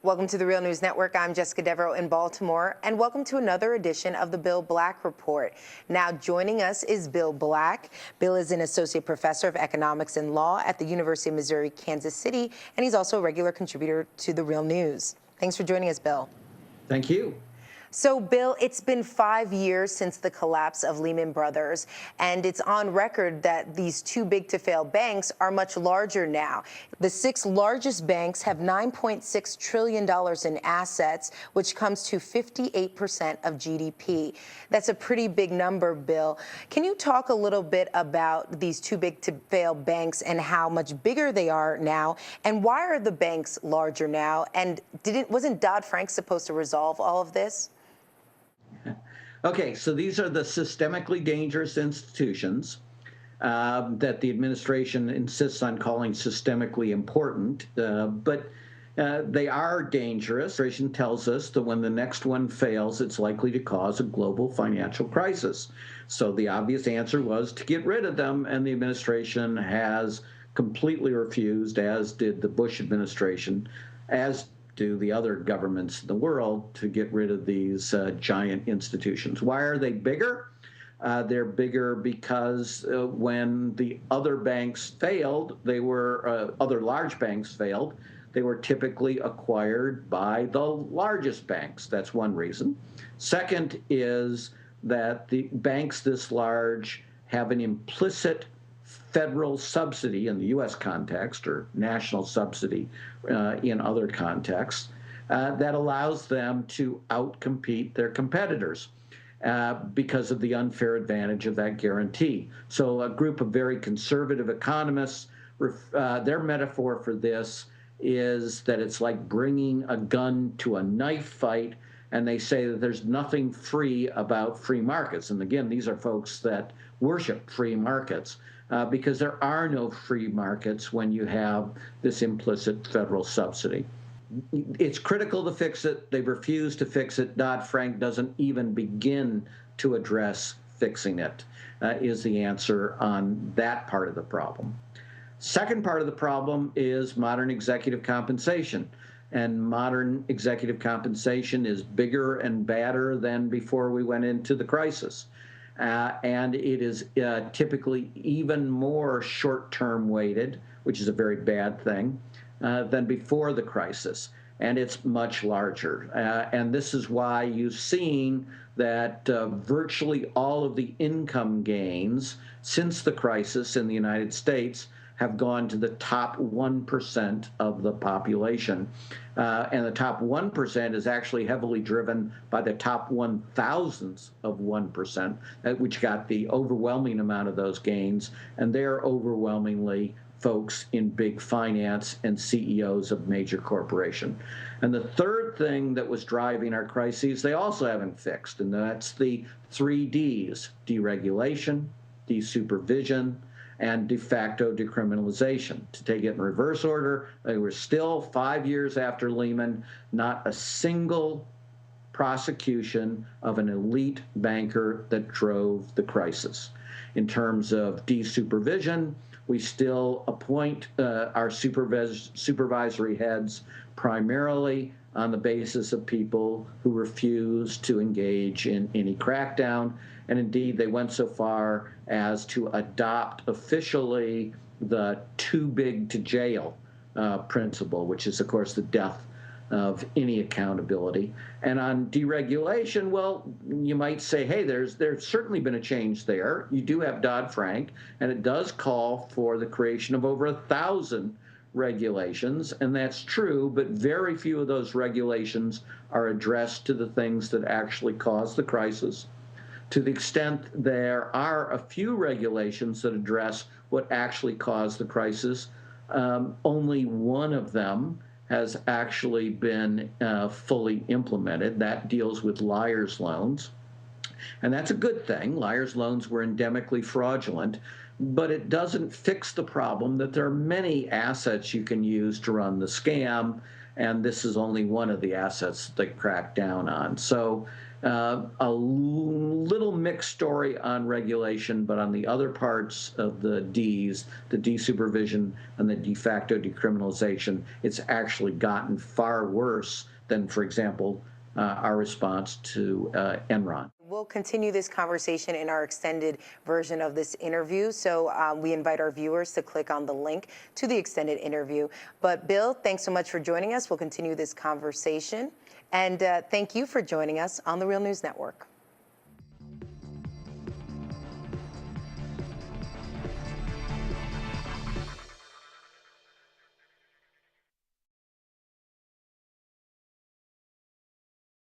Welcome to the Real News Network. I'm Jessica Devereaux in Baltimore, and welcome to another edition of the Bill Black Report. Now joining us is Bill Black. Bill is an associate professor of economics and law at the University of Missouri, Kansas City, and he's also a regular contributor to the Real News. Thanks for joining us, Bill. Thank you. So, Bill, it's been 5 years since the collapse of Lehman Brothers, and it's on record that these too big to fail banks are much larger now. The six largest banks have $9.6 trillion in assets, which comes to 58% of GDP. That's a pretty big number, Bill. Can you talk a little bit about these too big to fail banks and how much bigger they are now, and why are the banks larger now? And wasn't Dodd-Frank supposed to resolve all of this? Okay, so these are the systemically dangerous institutions that the administration insists on calling systemically important, but they are dangerous. The administration tells us that when the next one fails, it's likely to cause a global financial crisis. So the obvious answer was to get rid of them, and the administration has completely refused, as did the Bush administration, as do the other governments in the world, to get rid of these giant institutions. Why are they bigger? They're bigger because when the other banks failed, other large banks failed, they were typically acquired by the largest banks. That's one reason. Second is that the banks this large have an implicit federal subsidy in the U.S. context, or national subsidy in other contexts, that allows them to outcompete their competitors because of the unfair advantage of that guarantee. So a group of very conservative economists, their metaphor for this is that it's like bringing a gun to a knife fight, and they say that there's nothing free about free markets. And again, these are folks that worship free markets. Because there are no free markets when you have this implicit federal subsidy. It's critical to fix it. They refuse to fix it. Dodd-Frank doesn't even begin to address fixing it, is the answer on that part of the problem. Second part of the problem is modern executive compensation. And modern executive compensation is bigger and badder than before we went into the crisis. And it is typically even more short-term weighted, which is a very bad thing, than before the crisis. And it's much larger. And this is why you've seen that virtually all of the income gains since the crisis in the United States have gone to the top 1% of the population. And the top 1% is actually heavily driven by the top 1,000ths of 1%, which got the overwhelming amount of those gains. And they're overwhelmingly folks in big finance and CEOs of major corporations. And the third thing that was driving our crises, they also haven't fixed, and that's the 3 Ds: deregulation, desupervision, and de facto decriminalization. To take it in reverse order, they were still 5 years after Lehman, not a single prosecution of an elite banker that drove the crisis. In terms of desupervision, we still appoint our supervisory heads primarily on the basis of people who refuse to engage in any crackdown. And indeed, they went so far as to adopt officially the too big to jail principle, which is, of course, the death of any accountability. And on deregulation, well, you might say, hey, there's certainly been a change there. You do have Dodd-Frank, and it does call for the creation of over 1,000 regulations, and that's true, but very few of those regulations are addressed to the things that actually caused the crisis. To the extent there are a few regulations that address what actually caused the crisis, only one of them has actually been fully implemented. That deals with liar's loans. And that's a good thing. Liar's loans were endemically fraudulent, but it doesn't fix the problem that there are many assets you can use to run the scam, and this is only one of the assets they crack down on. So A little mixed story on regulation, but on the other parts of the Ds, the desupervision and the de facto decriminalization, it's actually gotten far worse than, for example, our response to Enron. We'll continue this conversation in our extended version of this interview. So we invite our viewers to click on the link to the extended interview. But Bill, thanks so much for joining us. We'll continue this conversation. And thank you for joining us on the Real News Network.